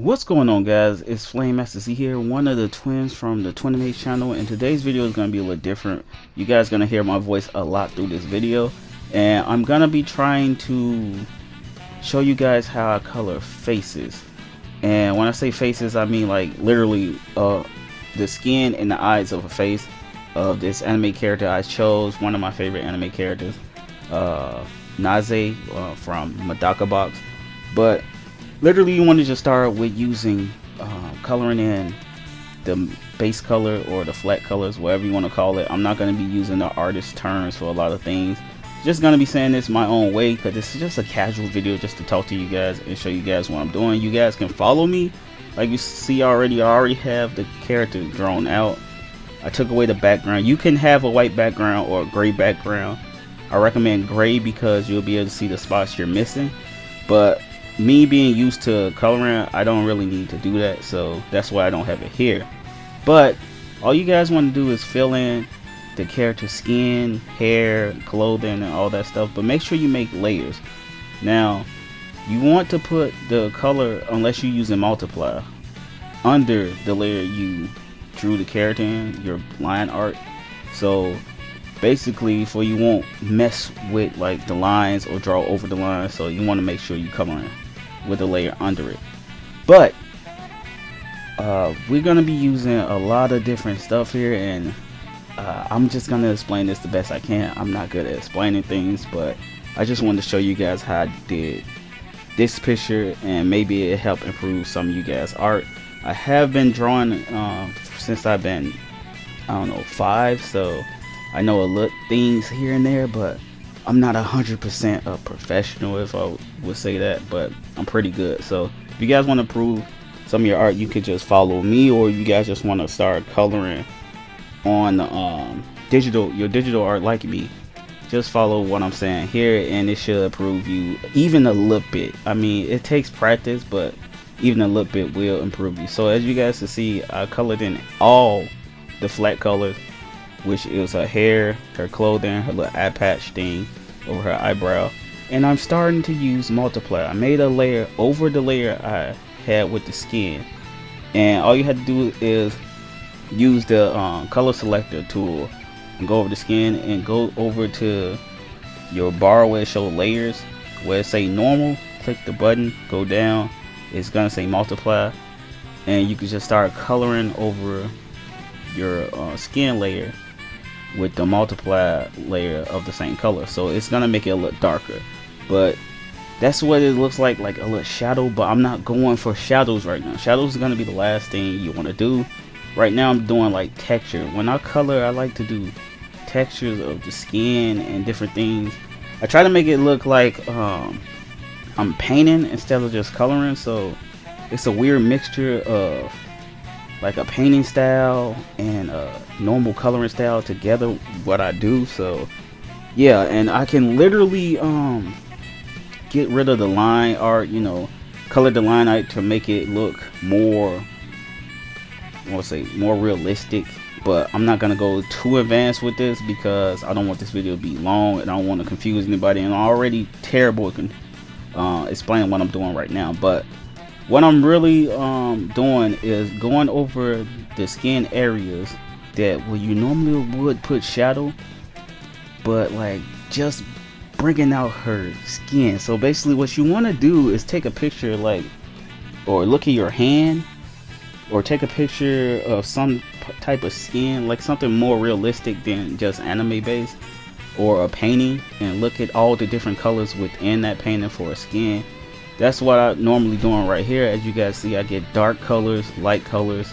What's going on, guys? It's Flame Master Z here, one of the twins from the Twinimate channel, and today's video is going to be a little different. You guys are going to hear my voice a lot through this video, and I'm going to be trying to show you guys how I color faces. And when I say faces, I mean like literally the skin and the eyes of a face of this anime character I chose, one of my favorite anime characters, Naze from Medaka Box. But literally you want to just start with using coloring in the base color or the flat colors, whatever you want to call it. I'm not going to be using the artist terms for a lot of things. Just going to be saying this my own way because this is just a casual video just to talk to you guys and show you guys what I'm doing. You guys can follow me. Like you see already, I already have the character drawn out. I took away the background. You can have a white background or a gray background. I recommend gray because you'll be able to see the spots you're missing. But me being used to coloring, I don't really need to do that, so that's why I don't have it here. But all you guys want to do is fill in the character's skin, hair, clothing, and all that stuff, but make sure you make layers. Now you want to put the color, unless you're using multiply, under the layer you drew the character in, your line art. So basically, for you won't mess with like the lines or draw over the lines, so you want to make sure you coloring with a layer under it. But we're gonna be using a lot of different stuff here, and I'm just gonna explain this the best I can. I'm not good at explaining things, but I just wanted to show you guys how I did this picture, and maybe it helped improve some of you guys' art. I have been drawing since I've been, I don't know, 5, so I know a lot things here and there, but I'm not 100% a professional, if I would say that, but I'm pretty good. So if you guys want to improve some of your art, you could just follow me, or you guys just want to start coloring on your digital art like me, just follow what I'm saying here, and it should improve you even a little bit. I mean, it takes practice, but even a little bit will improve you. So as you guys can see, I colored in all the flat colors, which is her hair, her clothing, her little eye patch thing over her eyebrow. And I'm starting to use multiply. I made a layer over the layer I had with the skin, and all you have to do is use the color selector tool and go over the skin and go over to your bar where it shows layers, where it say normal. Click the button, go down, it's gonna say multiply, and you can just start coloring over your skin layer with the multiply layer of the same color. So it's gonna make it look darker, but that's what it looks like a little shadow. But I'm not going for shadows right now. Shadows is gonna be the last thing you want to do. Right now I'm doing like texture. When I color, I like to do textures of the skin and different things. I try to make it look like I'm painting instead of just coloring, so it's a weird mixture of like a painting style and a normal coloring style together, what I do. So yeah, and I can literally get rid of the line art, you know, color the line art to make it look more, more realistic. But I'm not gonna go too advanced with this because I don't want this video to be long, and I don't want to confuse anybody, and I'm already terrible at explaining what I'm doing right now. But what I'm really doing is going over the skin areas that where you normally would put shadow, but like just bringing out her skin. So basically what you want to do is take a picture, like, or look at your hand, or take a picture of some type of skin, like something more realistic than just anime based, or a painting, and look at all the different colors within that painting for a skin. That's what I'm normally doing right here. As you guys see, I get dark colors, light colors,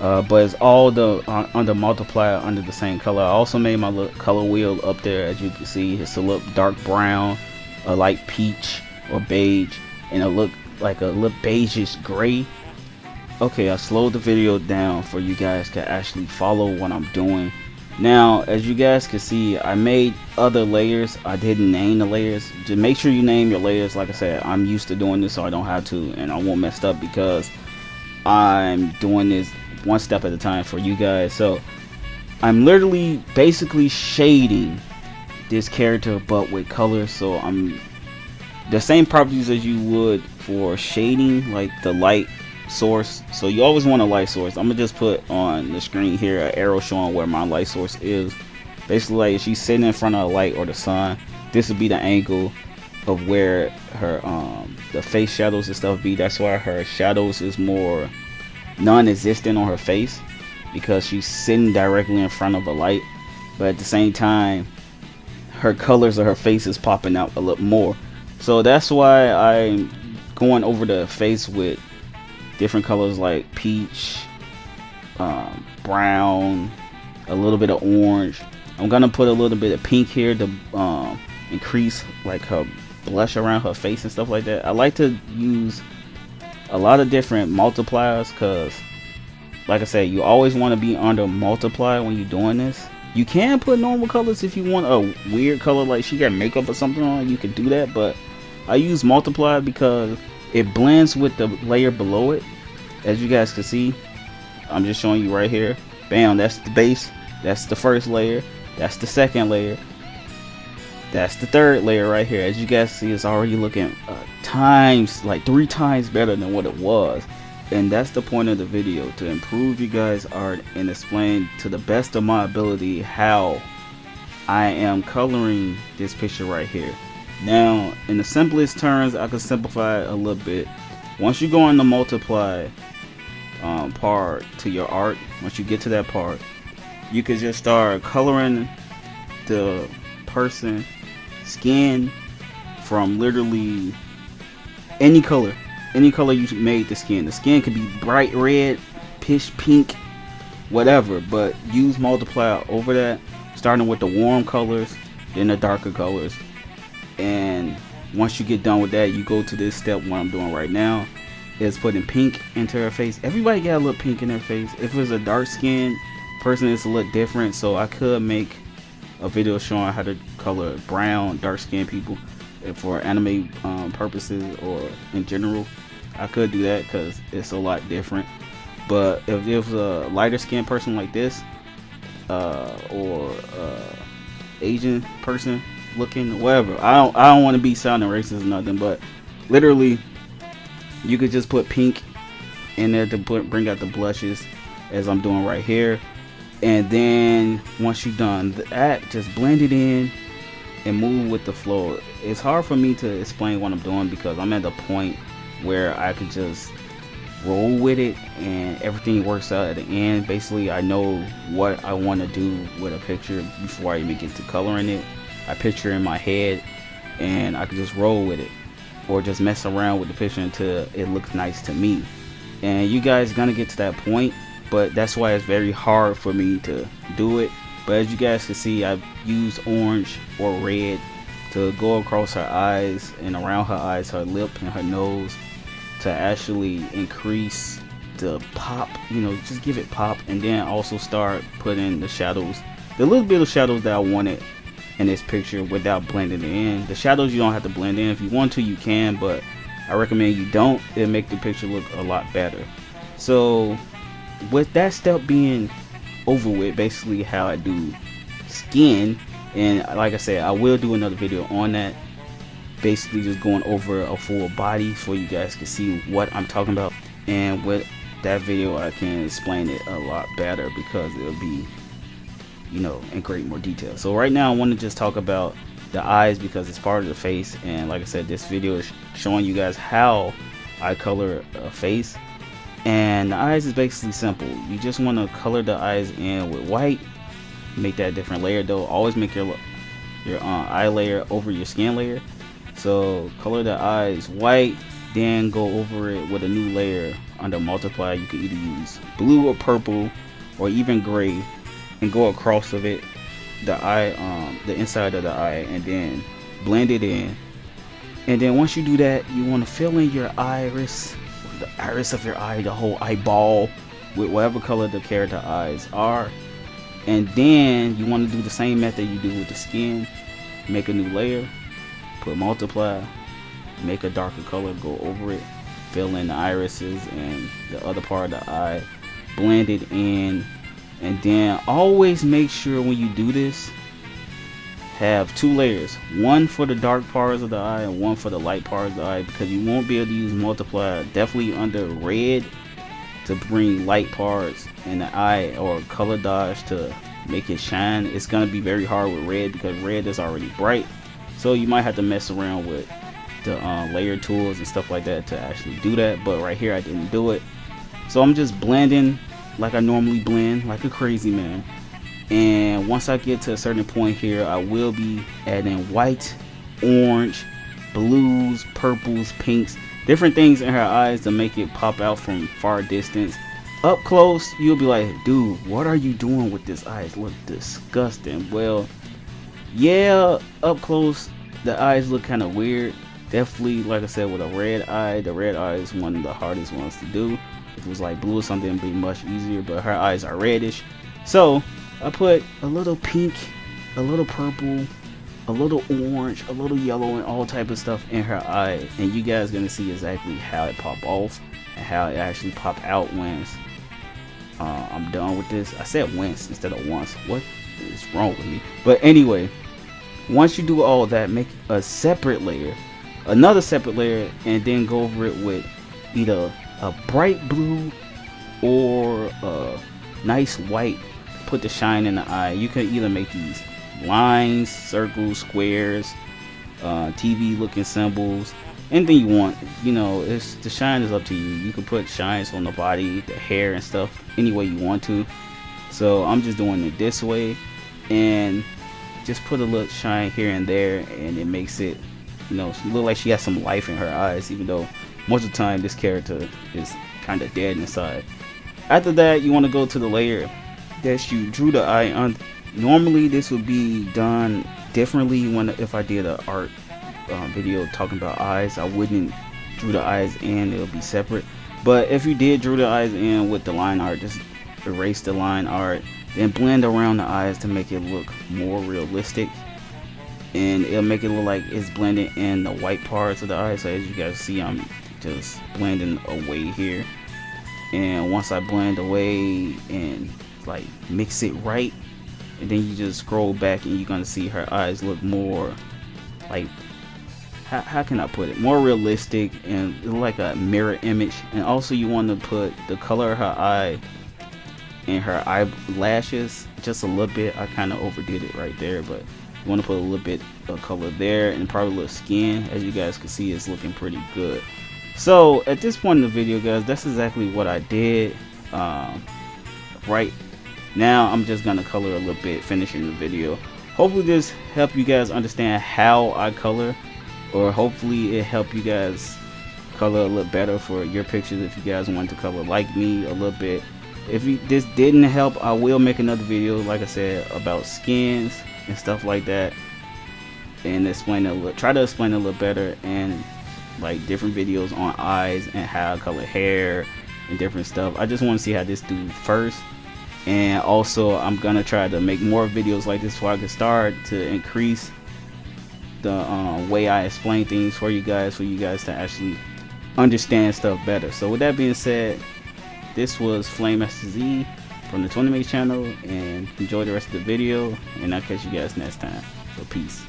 but it's all the under multiplier under the same color. I also made my little color wheel up there. As you can see, it's a look dark brown, a light peach or beige, and a look like a little beigeish gray. Okay, I slowed the video down for you guys to actually follow what I'm doing. Now, as you guys can see, I made other layers. I didn't name the layers. Just make sure you name your layers. Like I said, I'm used to doing this, so I don't have to, and I won't mess up because I'm doing this one step at a time for you guys. So I'm literally basically shading this character, but with color. So I'm the same properties as you would for shading, like the light source. So you always want a light source. I'm gonna just put on the screen here an arrow showing where my light source is. Basically, like if she's sitting in front of the light or the sun, this would be the angle of where her the face shadows and stuff be. That's why her shadows is more non-existent on her face, because she's sitting directly in front of a light. But at the same time, her colors of her face is popping out a little more. So that's why I'm going over the face with different colors like peach, brown, a little bit of orange. I'm gonna put a little bit of pink here to increase like her blush around her face and stuff like that. I like to use a lot of different multipliers because, like I said, you always want to be under multiply when you're doing this. You can put normal colors if you want a weird color, like she got makeup or something on, you can do that, but I use multiply because it blends with the layer below it. As you guys can see, I'm just showing you right here. Bam, that's the base, that's the first layer, that's the second layer, that's the third layer right here. As you guys see, it's already looking like 3 times better than what it was. And that's the point of the video, to improve you guys' art and explain to the best of my ability how I am coloring this picture right here. Now, in the simplest terms, I can simplify it a little bit. Once you go on the multiply part to your art, once you get to that part, you can just start coloring the person skin from literally any color you made the skin. The skin could be bright red, pitch pink, whatever, but use multiply over that, starting with the warm colors, then the darker colors. And once you get done with that, you go to this step, what I'm doing right now is putting pink into her face. Everybody got a little pink in their face. If it's a dark skin person, it's a little different, so I could make a video showing how to color brown dark skinned people for anime purposes or in general. I could do that because it's a lot different. But if it was a lighter skinned person like this, or Asian person looking, whatever, I don't want to be sounding racist or nothing, but literally you could just put pink in there to bring out the blushes, as I'm doing right here. And then once you've done that, just blend it in and move with the flow. It's hard for me to explain what I'm doing because I'm at the point where I could just roll with it and everything works out at the end. Basically, I know what I want to do with a picture before I even get to coloring it. I picture in my head and I can just roll with it, or just mess around with the picture until it looks nice to me. And you guys gonna get to that point, but that's why it's very hard for me to do it. But as you guys can see, I've used orange or red to go across her eyes and around her eyes, her lip and her nose, to actually increase the pop, just give it pop. And then also start putting the shadows, the little bit of shadows that I wanted in this picture without blending it in. The shadows you don't have to blend in. If you want to, you can, but I recommend you don't. It'll make the picture look a lot better. So with that step being over with, basically how I do skin, and like I said, I will do another video on that, basically just going over a full body so you guys can see what I'm talking about. And with that video I can explain it a lot better because it'll be in great more detail. So right now I want to just talk about the eyes because it's part of the face, and like I said, this video is showing you guys how I color a face. And the eyes is basically simple. You just want to color the eyes in with white, make that different layer though. Always make your eye layer over your skin layer. So color the eyes white, then go over it with a new layer under multiply. You can either use blue or purple or even gray, and go across of it, the eye, the inside of the eye, and then blend it in. And then once you do that, you want to fill in your iris, the iris of your eye, the whole eyeball, with whatever color the character eyes are. And then you want to do the same method you do with the skin. Make a new layer, put multiply, make a darker color, go over it, fill in the irises and the other part of the eye, blend it in. And then always make sure when you do this have 2 layers, one for the dark parts of the eye and one for the light parts of the eye, because you won't be able to use multiply definitely under red to bring light parts in the eye, or color dodge to make it shine. It's gonna be very hard with red because red is already bright, so you might have to mess around with the layer tools and stuff like that to actually do that. But right here I didn't do it, so I'm just blending like I normally blend, like a crazy man. And once I get to a certain point here, I will be adding white, orange, blues, purples, pinks, different things in her eyes to make it pop out from far distance. Up close, you'll be like, dude, what are you doing with this eyes? Look disgusting. Well, yeah, up close, the eyes look kind of weird. Definitely, like I said, with a red eye, the red eye is one of the hardest ones to do. If it was like blue or something, it'd be much easier, but her eyes are reddish. So I put a little pink, a little purple, a little orange, a little yellow, and all type of stuff in her eye, and you guys gonna see exactly how it pop off and how it actually pop out when I'm done with this. I said once instead of once. What is wrong with me? But anyway, once you do all that, make a separate layer, another separate layer, and then go over it with either a bright blue or a nice white. Put the shine in the eye. You can either make these lines, circles, squares, TV looking symbols, anything you want. You know, it's the shine is up to you. You can put shines on the body, the hair and stuff any way you want to. So I'm just doing it this way, and just put a little shine here and there, and it makes it, you know, look like she has some life in her eyes, even though most of the time this character is kind of dead inside. After that, you want to go to the layer that you drew the eye on. Normally this would be done differently if I did an art video talking about eyes. I wouldn't drew the eyes in, it'll be separate. But if you did drew the eyes in with the line art, just erase the line art, then blend around the eyes to make it look more realistic, and it'll make it look like it's blended in the white parts of the eyes. So as you guys see, I'm just blending away here, and once I blend away and like mix it right, and then you just scroll back and you're gonna see her eyes look more like, how can I put it, more realistic and like a mirror image. And also you want to put the color of her eye and her eyelashes just a little bit. I kind of overdid it right there, but you want to put a little bit of color there, and probably a little skin. As you guys can see, it's looking pretty good. So at this point in the video, guys, that's exactly what I did. Right now I'm just gonna color a little bit, finishing the video. Hopefully this helped you guys understand how I color, or hopefully it helped you guys color a little better for your pictures if you guys want to color like me a little bit. If this didn't help, I will make another video, like I said, about skins and stuff like that, and try to explain it a little better, and like different videos on eyes and how I color hair and different stuff. I just want to see how this do first, and also I'm gonna try to make more videos like this so I can start to increase the way I explain things for you guys to actually understand stuff better. So with that being said, this was Flame Master Z from the Twinimates channel, and enjoy the rest of the video, and I'll catch you guys next time. So peace.